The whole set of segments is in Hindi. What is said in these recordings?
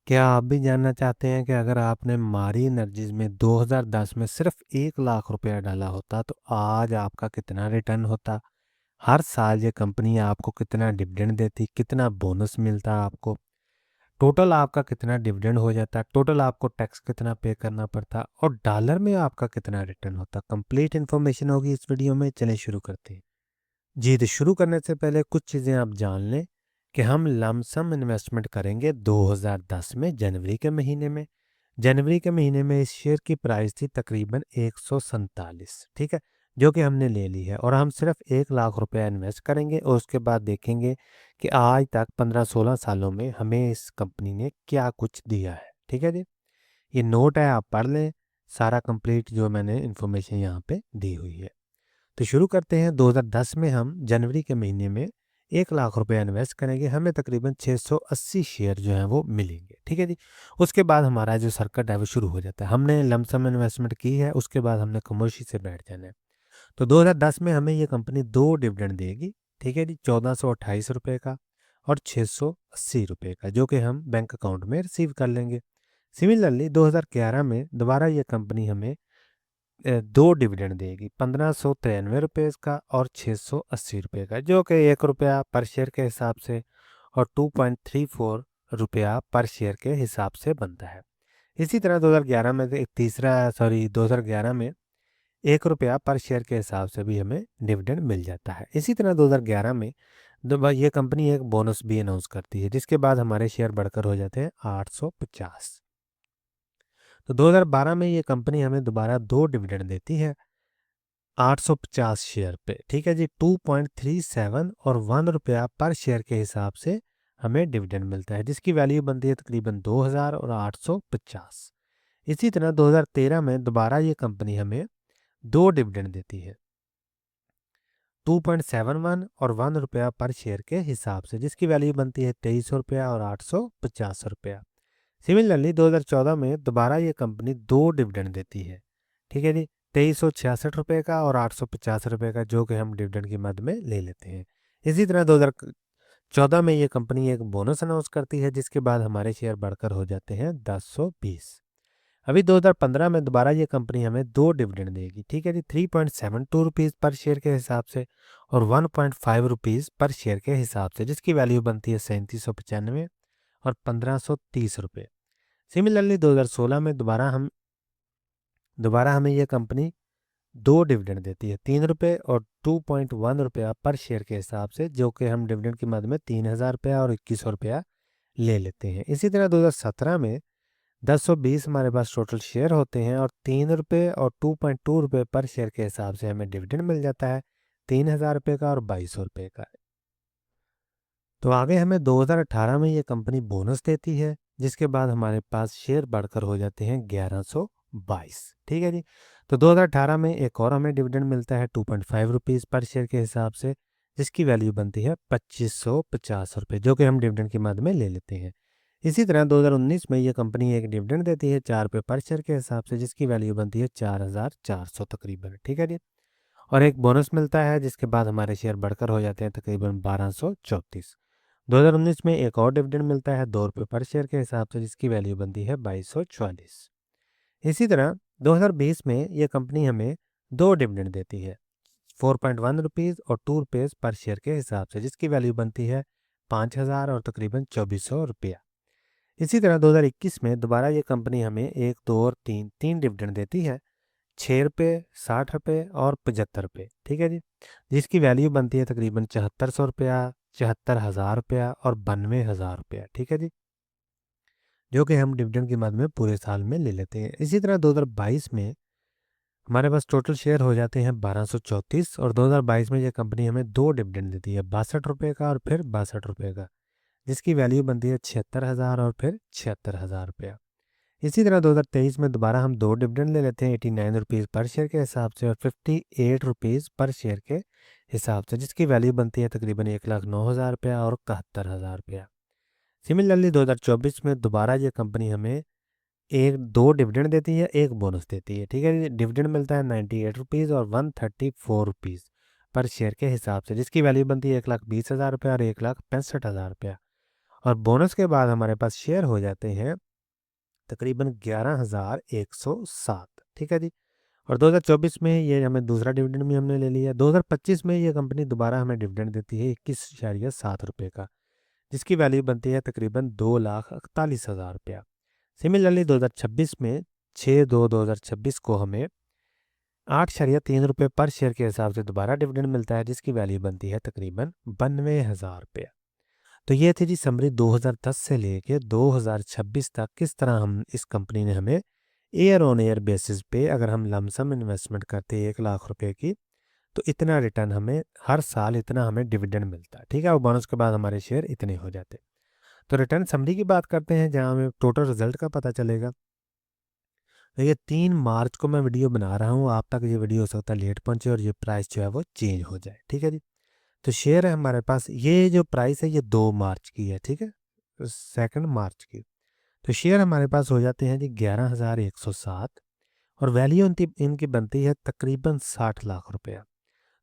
क्या आप भी जानना चाहते हैं कि अगर आपने मारी एनर्जीज में 2010 में सिर्फ 1 लाख रुपया डाला होता तो आज आपका कितना रिटर्न होता? हर साल ये कंपनी आपको कितना डिविडेंड देती, कितना बोनस मिलता आपको, टोटल आपका कितना डिविडेंड हो जाता, टोटल आपको टैक्स कितना पे करना पड़ता और डॉलर में आपका कितना रिटर्न होता। कंप्लीट इन्फॉर्मेशन होगी इस वीडियो में। चलें शुरू करते हैं। जी, तो शुरू करने से पहले कुछ चीज़ें आप जान लें कि हम लमसम इन्वेस्टमेंट करेंगे 2010 में जनवरी के महीने में। जनवरी के महीने में इस शेयर की प्राइस थी तकरीबन 147, ठीक है, जो कि हमने ले ली है और हम सिर्फ 1 लाख रुपया इन्वेस्ट करेंगे और उसके बाद देखेंगे कि आज तक 15-16 सालों में हमें इस कंपनी ने क्या कुछ दिया है। ठीक है जी, ये नोट है, आप पढ़ लें सारा कंप्लीट जो मैंने इन्फॉर्मेशन यहाँ पे दी हुई है। तो शुरू करते हैं। 2010 में हम जनवरी के महीने में 1 लाख रुपया इन्वेस्ट करेंगे, हमें तकरीबन 680 शेयर जो हैं वो मिलेंगे। ठीक है जी, उसके बाद हमारा जो सर्किट है वो शुरू हो जाता है। हमने लमसम इन्वेस्टमेंट की है, उसके बाद हमने खामोशी से बैठ जाना है। तो 2010 में हमें ये कंपनी दो डिविडेंड देगी। ठीक है जी, 1428 रुपये का और 680 रुपये का, जो कि हम बैंक अकाउंट में रिसीव कर लेंगे। सिमिलरली 2011 में दोबारा ये कंपनी हमें दो डिविडेंड देगी, 1593 रुपये का और 680 रुपये का, जो कि 1 रुपया पर शेयर के हिसाब से और 2.34 रुपया पर शेयर के हिसाब से बनता है। इसी तरह 2011 में एक तीसरा 2011 में 1 रुपया पर शेयर के हिसाब से भी हमें डिविडेंड मिल जाता है। इसी तरह 2011 में ये कंपनी एक बोनस भी अनाउंस करती है, जिसके बाद हमारे शेयर बढ़कर हो जाते हैं 850। तो 2012 में ये कंपनी हमें दोबारा दो डिविडेंड देती है 850 शेयर पे। ठीक है जी, 2.37 और 1 रुपया पर शेयर के हिसाब से हमें डिविडेंड मिलता है, जिसकी वैल्यू बनती है तकरीबन 2000 और 850। इसी तरह 2013 में दोबारा ये कंपनी हमें दो डिविडेंड देती है 2.71 और 1 रुपया पर शेयर के हिसाब से, जिसकी वैल्यू बनती है 2300 रुपया और 850 रुपया। सिमिलरली 2014 में दोबारा ये कंपनी दो डिविडेंड देती है। ठीक है जी, 2366 रुपये का और 850 रुपये का, जो कि हम डिविडेंड की मद में ले लेते हैं। इसी तरह 2014 में ये कंपनी एक बोनस अनाउंस करती है, जिसके बाद हमारे शेयर बढ़कर हो जाते हैं 1020। अभी 2015 में दोबारा ये कंपनी हमें दो डिविडेंड देगी। ठीक है जी, 3.72 रुपीज़ पर शेयर के हिसाब से और 1.5 रुपीज़ पर शेयर के हिसाब से, जिसकी वैल्यू बनती है 3795 और 1530 रुपये। सिमिलरली 2016 में दोबारा हमें यह कंपनी दो डिविडेंड देती है 3 रुपये और 2.1 रुपया पर शेयर के हिसाब से, जो कि हम डिविडेंड की मद में 3000 रुपया और 2100 रुपया ले लेते हैं। इसी तरह 2017 में 1020 हमारे पास टोटल शेयर होते हैं और 3 रुपये और 2.2 रुपये पर शेयर के हिसाब से हमें डिविडेंड मिल जाता है 3000 रुपये का और 2200 रुपये का। तो आगे हमें 2018 में ये कंपनी बोनस देती है, जिसके बाद हमारे पास शेयर बढ़कर हो जाते हैं 1122। ठीक है जी, तो 2018 में एक और हमें डिविडेंड मिलता है 2.5 रुपीज़ पर शेयर के हिसाब से, जिसकी वैल्यू बनती है 2550 रुपये, जो कि हम डिविडेंड की मद में ले लेते हैं। इसी तरह 2019 में ये कंपनी एक डिविडेंड देती है 4 रुपये पर शेयर के हिसाब से, जिसकी वैल्यू बनती है 4400 तकरीबन। ठीक है जी, और एक बोनस मिलता है, जिसके बाद हमारे शेयर बढ़कर हो जाते हैं तकरीबन 1234। 2019 में एक और डिविडेंड मिलता है 2 रुपये पर शेयर के हिसाब से, जिसकी वैल्यू बनती है 2244। इसी तरह 2020 में यह कंपनी हमें दो डिविडेंड देती है 4.1 रुपीज़ और 2 रुपये पर शेयर के हिसाब से, जिसकी वैल्यू बनती है 5000 और तकरीबन 2400 रुपया। इसी तरह 2021 में दोबारा ये कंपनी हमें एक, दो और तीन तीन डिविडेंड देती है 6 रुपये, 60 रुपये और 75 रुपये। ठीक है जी, जिसकी वैल्यू बनती है तकरीबन 7400 रुपया, 74,000 रुपया और 92,000 रुपया। ठीक है जी, जो कि हम डिविडेंड की मद में पूरे साल में ले लेते हैं। इसी तरह 2022 में हमारे पास टोटल शेयर हो जाते हैं 1234 और 2022 में ये कंपनी हमें दो डिविडेंड देती है 62 रुपये का और फिर 62 रुपये का, जिसकी वैल्यू बनती है 76,000 और फिर 76,000 रुपया। इसी तरह 2023 में दोबारा हम दो डिविडेंड ले लेते हैं 89 रुपीज़ पर शेयर के हिसाब से और 58 रुपीज़ पर शेयर के हिसाब से, जिसकी वैल्यू बनती है तकरीबन 1,09,000 रुपया और 71,000 रुपया। सिमिलरली 2024 में दोबारा ये कंपनी हमें एक दो डिविडेंड देती है, एक बोनस देती है। ठीक है, डिविडेंड मिलता है 98 रुपीज़ और 134 रुपीज़ पर शेयर के हिसाब से, जिसकी वैल्यू बनती है 1,20,000 रुपया और 1,65,000 रुपया। और बोनस के बाद हमारे पास शेयर हो जाते हैं तकरीबन 11,107। ठीक है जी। और 2024 में ये हमें दूसरा डिविडेंड भी हमने ले लिया। 2025 में ये कंपनी दोबारा हमें डिविडेंड देती है 21.7 रुपये का, जिसकी वैल्यू बनती है तकरीबन 2,41,000 रुपया। सिमिलरली 2026 में 6/2/2026 को हमें 8.3 रुपये पर शेयर के हिसाब से दोबारा डिविडेंड मिलता है, जिसकी वैल्यू बनती है तकरीबन 92,000 रुपया। तो ये थी जी समरी 2010 से लेके 2026 तक किस तरह हम इस कंपनी ने हमें ईयर ऑन ईयर बेसिस पे अगर हम लमसम इन्वेस्टमेंट करते हैं 1 लाख रुपए की, तो इतना रिटर्न हमें हर साल इतना हमें डिविडेंड मिलता है। ठीक है, और बोनस के बाद हमारे शेयर इतने हो जाते। तो रिटर्न समरी की बात करते हैं जहाँ हमें टोटल रिजल्ट का पता चलेगा। देखिए 3 मार्च को मैं वीडियो बना रहा हूँ, आप तक ये वीडियो हो सकता है लेट पहुँचे और ये प्राइस जो है वो चेंज हो जाए। ठीक है जी। तो शेयर है हमारे पास, ये जो प्राइस है ये 2 मार्च की है। ठीक है, 2 मार्च की। तो शेयर हमारे पास हो जाते हैं जी 11,107 और वैल्यू इनकी बनती है तकरीबन 60 लाख रुपया।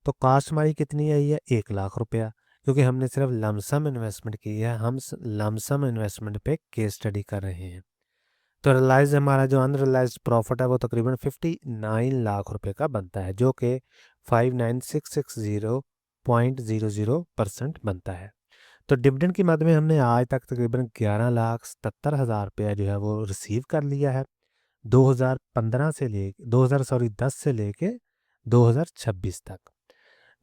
तो कास्ट हमारी कितनी आई है 1 लाख रुपया, क्योंकि हमने सिर्फ लमसम इन्वेस्टमेंट की है। हम लमसम इन्वेस्टमेंट पे केस स्टडी कर रहे हैं। तो रियलाइज हमारा जो अनरियलाइज प्रॉफिट है वो तकरीबन 59 लाख रुपए का बनता है, जो कि 59,660.00% बनता है। तो डिविडेंड की मद में हमने आज तक तकरीबन 11,77,000 रुपया जो है वो रिसीव कर लिया है 2015 से ले 2000 सॉरी 10 से लेके 2026 तक,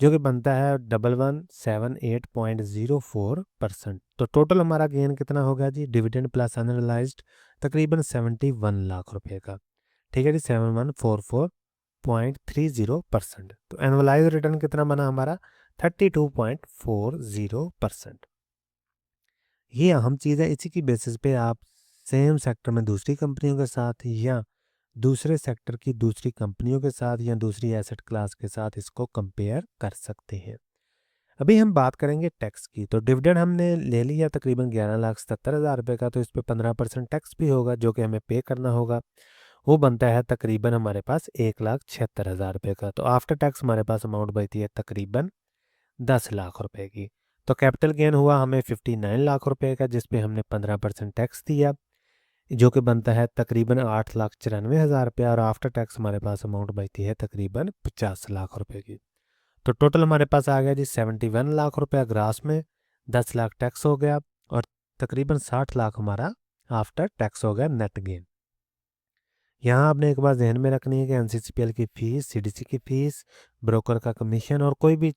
जो कि बनता है 1178.04%। तो टोटल हमारा गेन कितना होगा जी डिविडेंड प्लस अनरियलाइज्ड तकरीबन 71 लाख रुपए का। ठीक है जी, 7144.30%। तो एनुअलाइज रिटर्न कितना बना हमारा 32.40%। ये अहम चीज़ है, इसी की बेसिस पे आप सेम सेक्टर में दूसरी कंपनियों के साथ या दूसरे सेक्टर की दूसरी कंपनियों के साथ या दूसरी एसेट क्लास के साथ इसको कंपेयर कर सकते हैं। अभी हम बात करेंगे टैक्स की। तो डिविडेंड हमने ले लिया तकरीबन 11,77,000 रुपये का, तो इस पर 15% टैक्स भी होगा जो कि हमें पे करना होगा। वो बनता है तकरीबन हमारे पास 1,76,000 रुपये का। तो आफ्टर टैक्स हमारे पास अमाउंट बचती है तकरीबन 10 लाख रुपए की। तो कैपिटल गेन हुआ हमें 59 लाख रुपए का, जिस पे हमने 15% टैक्स दिया, जो कि बनता है तकरीबन 8,94,000 रुपया। और आफ्टर टैक्स हमारे पास अमाउंट बचती है तकरीबन 50 लाख रुपए की। तो टोटल हमारे पास आ गया जी 71 लाख रुपया ग्रास में, 10 लाख टैक्स हो गया और तकरीबन 60 लाख हमारा आफ्टर टैक्स हो गया नेट गेन। यहाँ आपने एक बार जहन में रखनी है कि एनसीसीपीएल की फ़ीस, सीडीसी की फ़ीस, ब्रोकर का कमीशन और कोई भी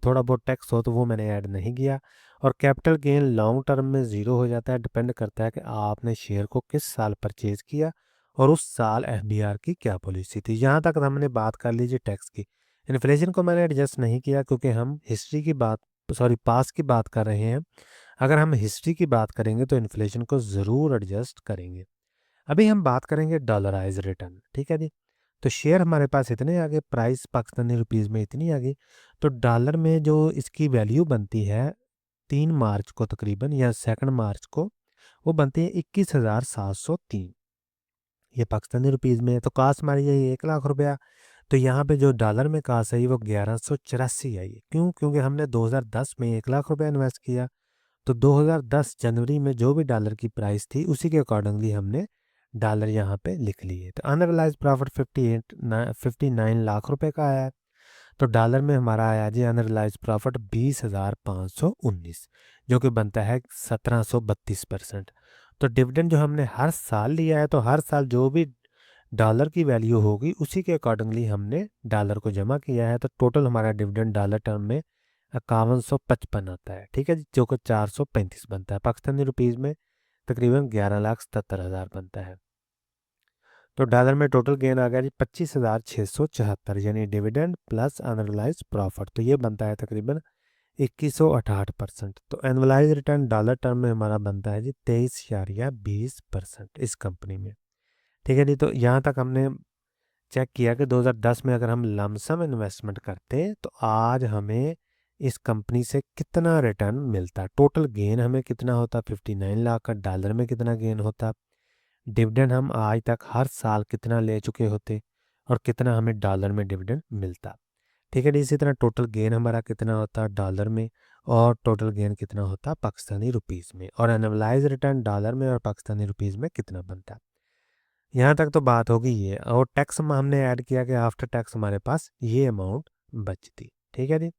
थोड़ा बहुत टैक्स हो तो वो मैंने ऐड नहीं किया। और कैपिटल गेन लॉन्ग टर्म में ज़ीरो हो जाता है, डिपेंड करता है कि आपने शेयर को किस साल परचेज़ किया और उस साल एफबीआर की क्या पॉलिसी थी। यहाँ तक हमने बात कर लीजिए टैक्स की। इन्फ्लेशन को मैंने एडजस्ट नहीं किया क्योंकि हम हिस्ट्री की बात पास की बात कर रहे हैं। अगर हम हिस्ट्री की बात करेंगे तो इन्फ्लेशन को ज़रूर एडजस्ट करेंगे। अभी हम बात करेंगे डॉलराइज रिटर्न। ठीक है जी। तो शेयर हमारे पास इतने आगे, प्राइस पाकिस्तानी रुपीज़ में इतनी आगे, तो डॉलर में जो इसकी वैल्यू बनती है 3 मार्च को तकरीबन या 2 मार्च को, वो बनती है 21,703। ये पाकिस्तानी रुपीज़ में है। तो कास्ट हमारी है 1 लाख रुपया। तो यहाँ पे जो डॉलर में कास्ट आई वो 1184 आई है। क्यों? क्योंकि हमने 2010 में 1 लाख रुपया इन्वेस्ट किया, तो 2010 जनवरी में जो भी डॉलर की प्राइस थी उसी के अकॉर्डिंगली हमने डॉलर यहाँ पे लिख लिए। तो अनरियलाइज प्रॉफिट 59 लाख रुपए का आया है। तो डॉलर में हमारा आया जी अनरियलाइज प्रॉफिट 20,519, जो कि बनता है 1732%। तो डिविडेंड जो हमने हर साल लिया है, तो हर साल जो भी डॉलर की वैल्यू होगी उसी के अकॉर्डिंगली हमने डॉलर को जमा किया है। तो टोटल हमारा डिविडेंड डॉलर टर्म में 5155 आता है। ठीक है जी, जो कि 435 बनता है। पाकिस्तानी रुपीज़ में तकरीबन 11,77,000 बनता है। तो डॉलर में टोटल गेन आ गया जी 25,674, यानी डिविडेंड प्लस अनरियलाइज प्रॉफिट। तो ये बनता है तकरीबन 2168%। तो एनुअलाइज रिटर्न डॉलर टर्म में हमारा बनता है जी 23.20% इस कंपनी में। ठीक है जी। तो यहाँ तक हमने चेक किया कि 2010 में अगर हम लमसम इन्वेस्टमेंट करते तो आज हमें इस कंपनी से कितना रिटर्न मिलता, टोटल गेन हमें कितना होता, 59 लाख का। डॉलर में कितना गेन होता, डिविडेंड हम आज तक हर साल कितना ले चुके होते और कितना हमें डॉलर में डिविडेंड मिलता। ठीक है जी। इसी तरह टोटल गेन हमारा कितना होता डॉलर में और टोटल गेन कितना होता पाकिस्तानी रुपीज़ में, और एनुअलाइज रिटर्न डॉलर में और पाकिस्तानी रुपीज़ में कितना बनता। यहाँ तक तो बात होगी ये, और टैक्स में हमने ऐड किया कि आफ्टर टैक्स हमारे पास ये अमाउंट बचती। ठीक है जी।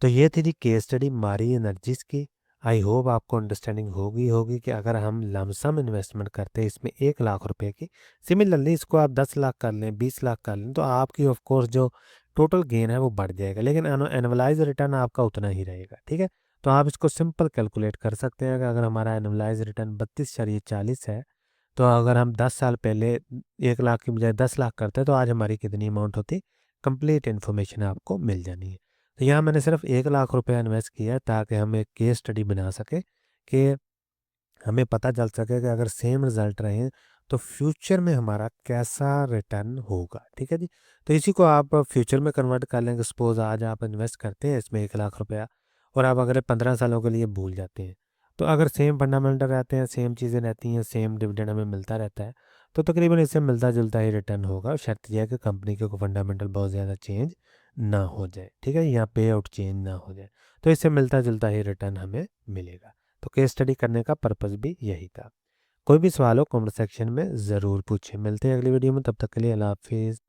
तो ये थी जी केस स्टडी मारी एनर्जीज की। आई होप आपको अंडरस्टैंडिंग होगी कि अगर हम लमसम इन्वेस्टमेंट करते हैं इसमें 1 लाख रुपए की, सिमिलरली इसको आप 10 लाख कर लें, 20 लाख कर लें, तो आपकी ऑफ कोर्स जो टोटल गेन है वो बढ़ जाएगा, लेकिन एनुअलाइज रिटर्न आपका उतना ही रहेगा। ठीक है। तो आप इसको सिंपल कैलकुलेट कर सकते हैं कि अगर हमारा एनुअलाइज रिटर्न 32.40 है, तो अगर हम 10 साल पहले 1 लाख की बजाय 10 लाख करते तो आज हमारी कितनी अमाउंट होती, कंप्लीट इन्फॉर्मेशन आपको मिल जानी है। तो यहाँ मैंने सिर्फ 1 लाख रुपया इन्वेस्ट किया है ताकि हम एक केस स्टडी बना सके कि हमें पता चल सके कि अगर सेम रिजल्ट रहे तो फ्यूचर में हमारा कैसा रिटर्न होगा। ठीक है जी। तो इसी को आप फ्यूचर में कन्वर्ट कर लेंगे। सपोज आज आप इन्वेस्ट करते हैं इसमें 1 लाख रुपया, और आप अगर 15 सालों के लिए भूल जाते हैं, तो अगर सेम फंडामेंटल रहते हैं, सेम चीज़ें रहती हैं, सेम डिविडेंड हमें मिलता रहता है, तो तकरीबन इससे मिलता जुलता ही रिटर्न होगा। शर्त यह है कि कंपनी के फंडामेंटल बहुत ज़्यादा चेंज ना हो जाए। ठीक है, या पे आउट चेंज ना हो जाए, तो इससे मिलता जुलता ही रिटर्न हमें मिलेगा। तो केस स्टडी करने का पर्पस भी यही था। कोई भी सवाल हो कमेंट सेक्शन में ज़रूर पूछें। मिलते हैं अगली वीडियो में, तब तक के लिए अल्लाह हाफिज़।